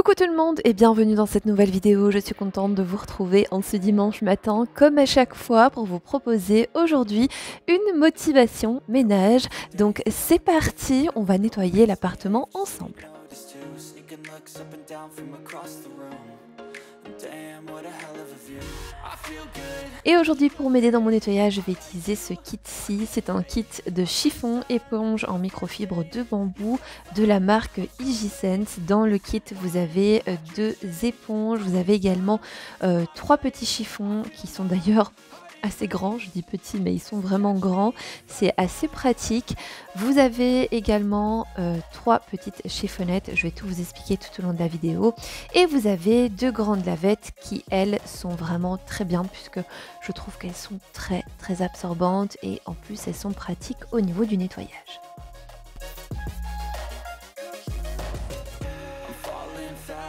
Coucou tout le monde et bienvenue dans cette nouvelle vidéo. Je suis contente de vous retrouver en ce dimanche matin comme à chaque fois pour vous proposer aujourd'hui une motivation ménage. Donc c'est parti, on va nettoyer l'appartement ensemble. Et aujourd'hui pour m'aider dans mon nettoyage, je vais utiliser ce kit-ci. C'est un kit de chiffon éponge en microfibre de bambou de la marque Hygisense. Dans le kit, vous avez 2 éponges, vous avez également 3 petits chiffons qui sont d'ailleurs assez grands, je dis petits mais ils sont vraiment grands, c'est assez pratique. Vous avez également 3 petites chiffonnettes, je vais tout vous expliquer tout au long de la vidéo. Et vous avez 2 grandes lavettes qui elles sont vraiment très bien puisque je trouve qu'elles sont très absorbantes et en plus elles sont pratiques au niveau du nettoyage.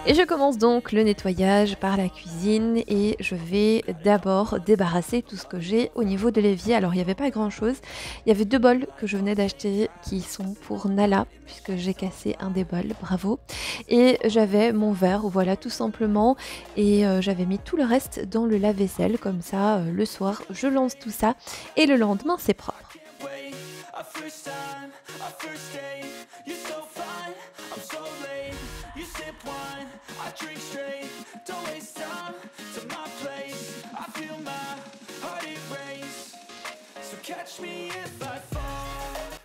Et je commence donc le nettoyage par la cuisine et je vais d'abord débarrasser tout ce que j'ai au niveau de l'évier. Alors il n'y avait pas grand chose, il y avait 2 bols que je venais d'acheter qui sont pour Nala puisque j'ai cassé un des bols, bravo. Et j'avais mon verre, voilà tout simplement, et j'avais mis tout le reste dans le lave-vaisselle comme ça le soir je lance tout ça et le lendemain c'est propre.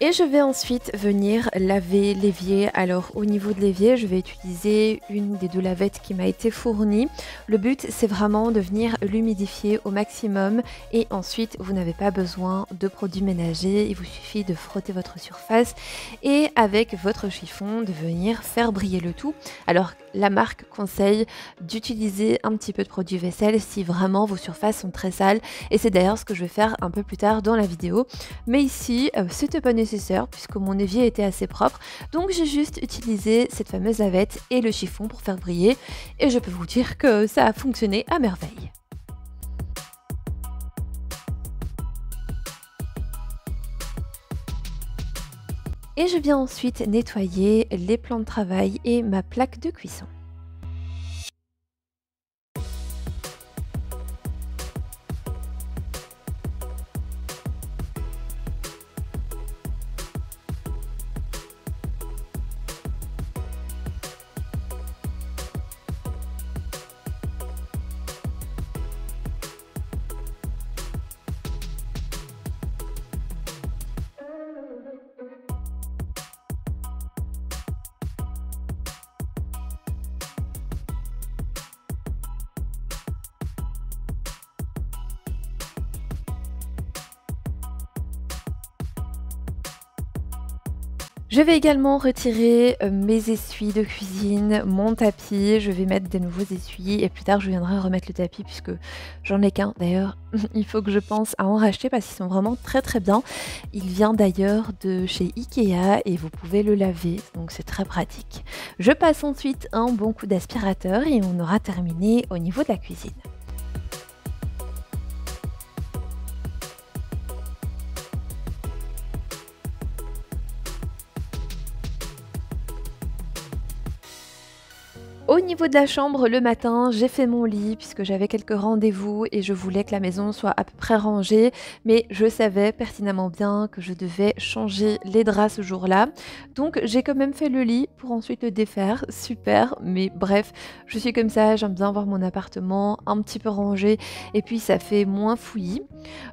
Et je vais ensuite venir laver l'évier. Alors au niveau de l'évier, je vais utiliser une des 2 lavettes qui m'a été fournie. Le but c'est vraiment de venir l'humidifier au maximum et ensuite vous n'avez pas besoin de produits ménagers. Il vous suffit de frotter votre surface et avec votre chiffon de venir faire briller le tout. Alors la marque conseille d'utiliser un petit peu de produit vaisselle si vraiment vos surfaces sont très sales et c'est d'ailleurs ce que je vais faire un peu plus tard dans la vidéo. Mais ici c'était pas nécessaire puisque mon évier était assez propre, donc j'ai juste utilisé cette fameuse lavette et le chiffon pour faire briller et je peux vous dire que ça a fonctionné à merveille. Et je viens ensuite nettoyer les plans de travail et ma plaque de cuisson. Je vais également retirer mes essuies de cuisine, mon tapis, je vais mettre des nouveaux essuies et plus tard je viendrai remettre le tapis puisque j'en ai qu'un. D'ailleurs, il faut que je pense à en racheter parce qu'ils sont vraiment très bien. Il vient d'ailleurs de chez Ikea et vous pouvez le laver, donc c'est très pratique. Je passe ensuite un bon coup d'aspirateur et on aura terminé au niveau de la cuisine. Au niveau de la chambre, le matin, j'ai fait mon lit puisque j'avais quelques rendez-vous et je voulais que la maison soit à peu près rangée, mais je savais pertinemment bien que je devais changer les draps ce jour-là. Donc j'ai quand même fait le lit pour ensuite le défaire, super, mais bref, je suis comme ça, j'aime bien voir mon appartement un petit peu rangé et puis ça fait moins fouillis.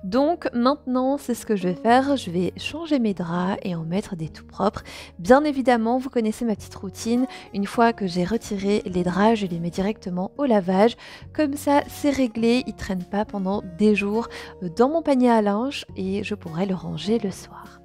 Donc maintenant, c'est ce que je vais faire, je vais changer mes draps et en mettre des tout propres. Bien évidemment, vous connaissez ma petite routine, une fois que j'ai retiré les draps, je les mets directement au lavage. Comme ça, c'est réglé, ils traînent pas pendant des jours dans mon panier à linge et je pourrai le ranger le soir.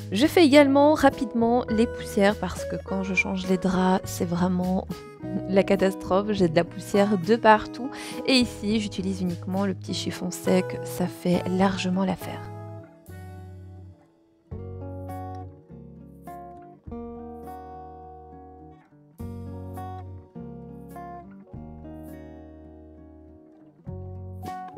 Je fais également rapidement les poussières parce que quand je change les draps, c'est vraiment la catastrophe. J'ai de la poussière de partout et ici, j'utilise uniquement le petit chiffon sec, ça fait largement l'affaire.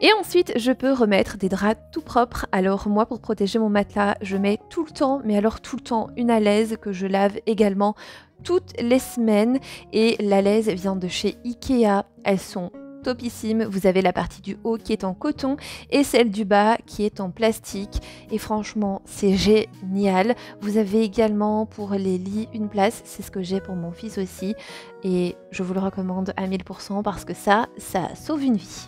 Et ensuite, je peux remettre des draps tout propres. Alors moi, pour protéger mon matelas, je mets tout le temps, mais alors tout le temps, une alaise que je lave également toutes les semaines. Et l'alaise vient de chez Ikea. Elles sont topissimes. Vous avez la partie du haut qui est en coton et celle du bas qui est en plastique. Et franchement, c'est génial. Vous avez également pour les lits une place. C'est ce que j'ai pour mon fils aussi. Et je vous le recommande à 1000% parce que ça sauve une vie.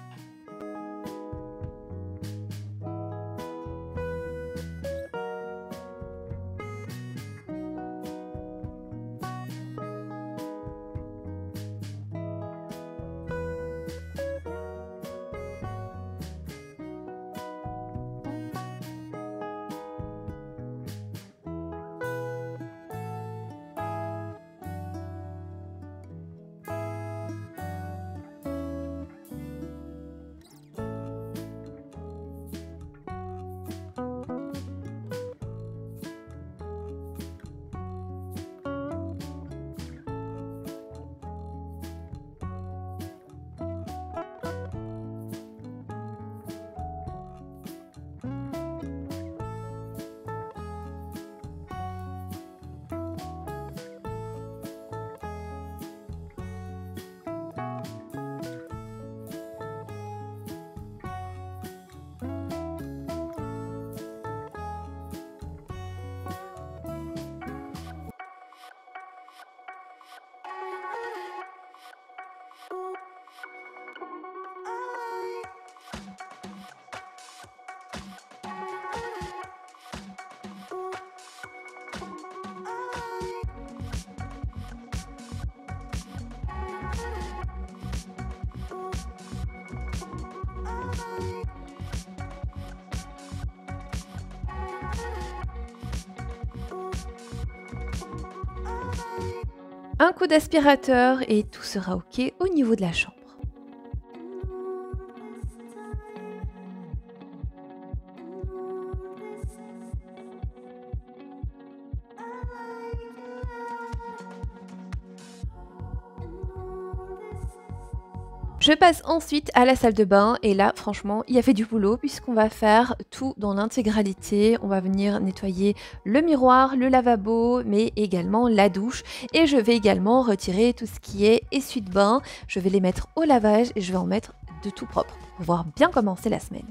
Un coup d'aspirateur et tout sera ok au niveau de la chambre. Je passe ensuite à la salle de bain et là franchement il y avait du boulot puisqu'on va faire tout dans l'intégralité. On va venir nettoyer le miroir, le lavabo mais également la douche et je vais également retirer tout ce qui est essuie-de-bain. Je vais les mettre au lavage et je vais en mettre de tout propre pour pouvoir bien commencer la semaine.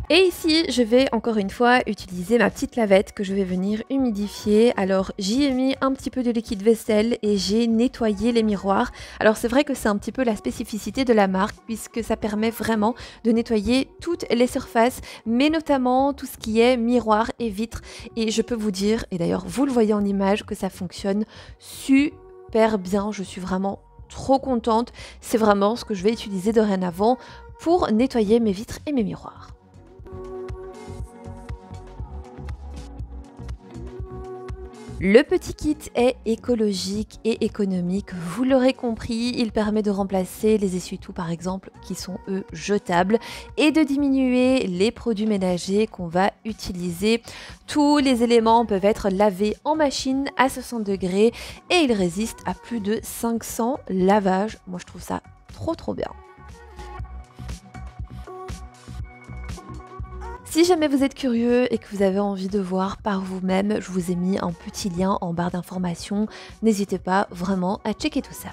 Et ici, je vais encore une fois utiliser ma petite lavette que je vais venir humidifier. Alors, j'y ai mis un petit peu de liquide vaisselle et j'ai nettoyé les miroirs. Alors, c'est vrai que c'est un petit peu la spécificité de la marque puisque ça permet vraiment de nettoyer toutes les surfaces, mais notamment tout ce qui est miroir et vitres. Et je peux vous dire, et d'ailleurs vous le voyez en image, que ça fonctionne super bien. Je suis vraiment trop contente. C'est vraiment ce que je vais utiliser dorénavant pour nettoyer mes vitres et mes miroirs. Le petit kit est écologique et économique, vous l'aurez compris, il permet de remplacer les essuie-tout par exemple qui sont eux jetables et de diminuer les produits ménagers qu'on va utiliser. Tous les éléments peuvent être lavés en machine à 60 degrés et ils résistent à plus de 500 lavages. Moi je trouve ça trop bien. Si jamais vous êtes curieux et que vous avez envie de voir par vous-même, je vous ai mis un petit lien en barre d'informations. N'hésitez pas vraiment à checker tout ça.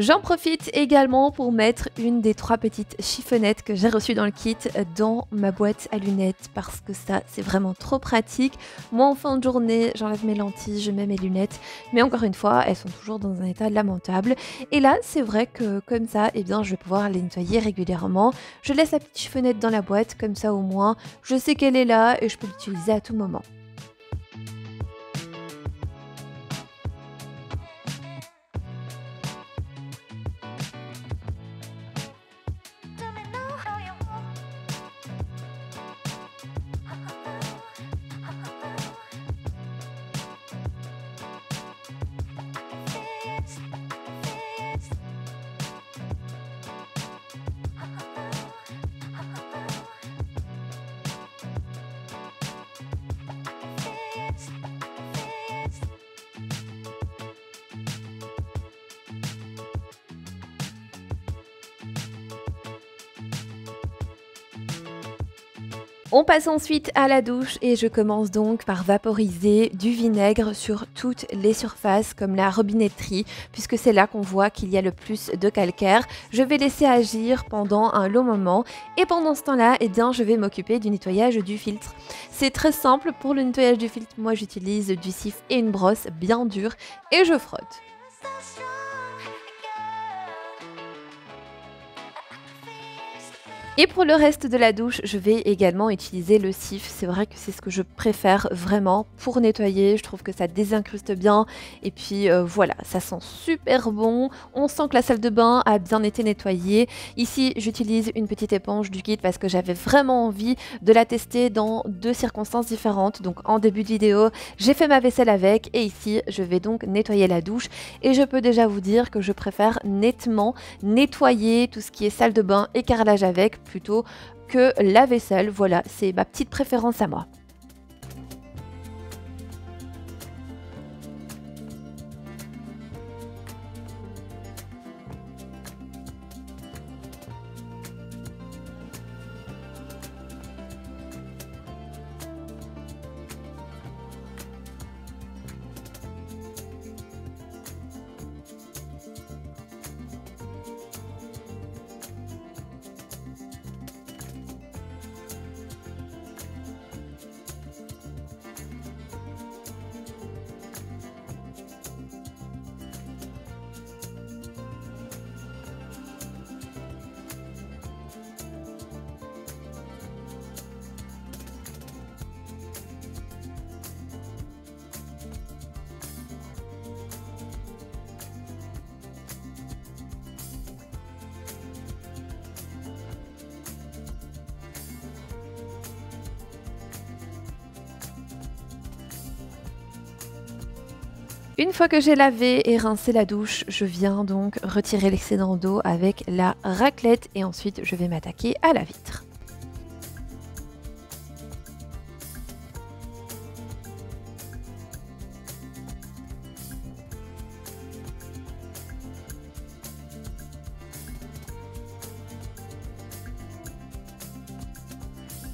J'en profite également pour mettre une des 3 petites chiffonnettes que j'ai reçues dans le kit dans ma boîte à lunettes parce que ça, c'est vraiment trop pratique. Moi, en fin de journée, j'enlève mes lentilles, je mets mes lunettes, mais encore une fois, elles sont toujours dans un état lamentable. Et là, c'est vrai que comme ça, eh bien, je vais pouvoir les nettoyer régulièrement. Je laisse la petite chiffonnette dans la boîte, comme ça au moins, je sais qu'elle est là et je peux l'utiliser à tout moment. On passe ensuite à la douche et je commence donc par vaporiser du vinaigre sur toutes les surfaces comme la robinetterie puisque c'est là qu'on voit qu'il y a le plus de calcaire. Je vais laisser agir pendant un long moment et pendant ce temps-là, eh bien, je vais m'occuper du nettoyage du filtre. C'est très simple, pour le nettoyage du filtre, moi j'utilise du cif et une brosse bien dure et je frotte. Et pour le reste de la douche, je vais également utiliser le cif. C'est vrai que c'est ce que je préfère vraiment pour nettoyer. Je trouve que ça désincruste bien. Et puis voilà, ça sent super bon. On sent que la salle de bain a bien été nettoyée. Ici, j'utilise une petite éponge du kit parce que j'avais vraiment envie de la tester dans 2 circonstances différentes. Donc en début de vidéo, j'ai fait ma vaisselle avec. Et ici, je vais donc nettoyer la douche. Et je peux déjà vous dire que je préfère nettement nettoyer tout ce qui est salle de bain et carrelage avec plutôt que la vaisselle. Voilà, c'est ma petite préférence à moi. Une fois que j'ai lavé et rincé la douche, je viens donc retirer l'excédent d'eau avec la raclette et ensuite je vais m'attaquer à la vitre.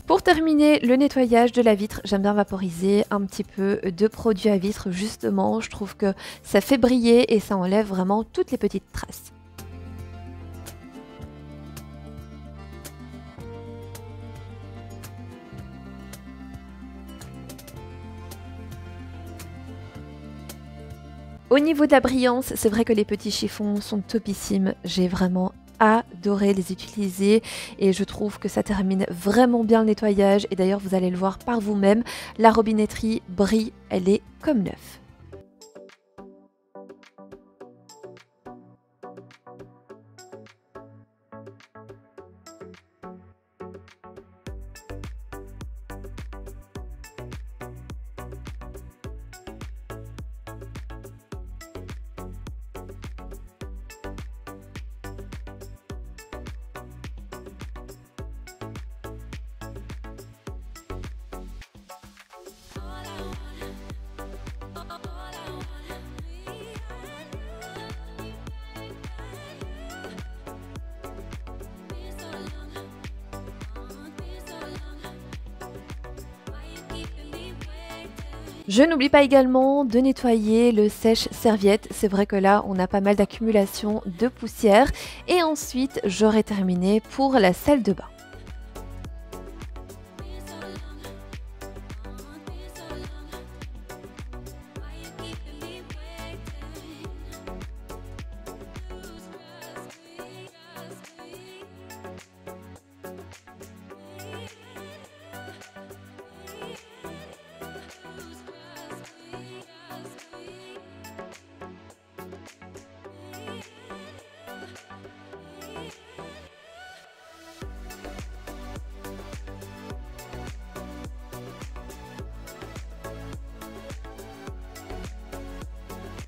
Pour terminer le nettoyage de la vitre, j'aime bien vaporiser un petit peu de produit à vitre justement, je trouve que ça fait briller et ça enlève vraiment toutes les petites traces. Au niveau de la brillance, c'est vrai que les petits chiffons sont topissimes, j'ai vraiment adoré les utiliser et je trouve que ça termine vraiment bien le nettoyage et d'ailleurs vous allez le voir par vous-même, la robinetterie brille, elle est comme neuve. Je n'oublie pas également de nettoyer le sèche-serviette. C'est vrai que là, on a pas mal d'accumulation de poussière. Et ensuite, j'aurai terminé pour la salle de bain.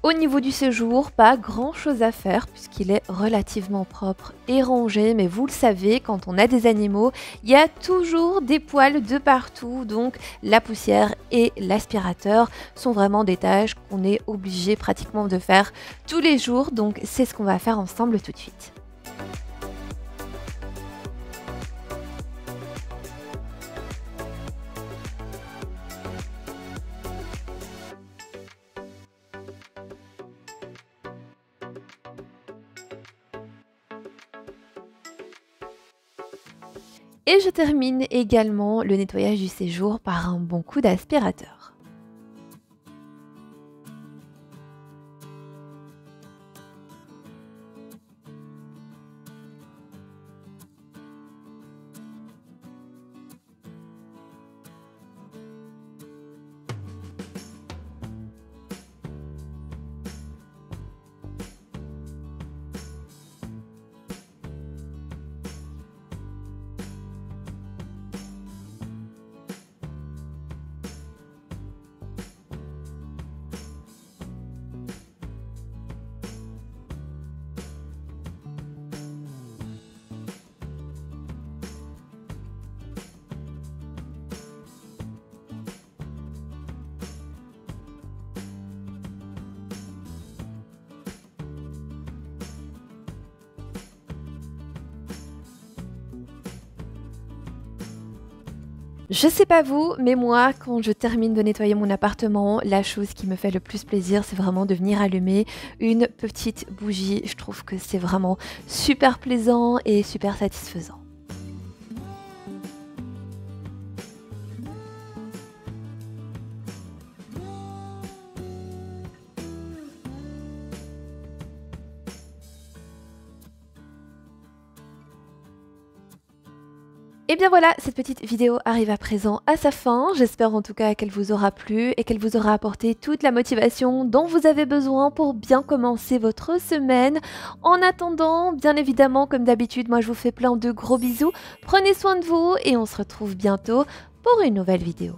Au niveau du séjour, pas grand chose à faire puisqu'il est relativement propre et rangé, mais vous le savez, quand on a des animaux, il y a toujours des poils de partout, donc la poussière et l'aspirateur sont vraiment des tâches qu'on est obligé pratiquement de faire tous les jours, donc c'est ce qu'on va faire ensemble tout de suite. Et je termine également le nettoyage du séjour par un bon coup d'aspirateur. Je sais pas vous, mais moi, quand je termine de nettoyer mon appartement, la chose qui me fait le plus plaisir, c'est vraiment de venir allumer une petite bougie. Je trouve que c'est vraiment super plaisant et super satisfaisant. Et bien voilà, cette petite vidéo arrive à présent à sa fin. J'espère en tout cas qu'elle vous aura plu et qu'elle vous aura apporté toute la motivation dont vous avez besoin pour bien commencer votre semaine. En attendant, bien évidemment, comme d'habitude, moi je vous fais plein de gros bisous. Prenez soin de vous et on se retrouve bientôt pour une nouvelle vidéo.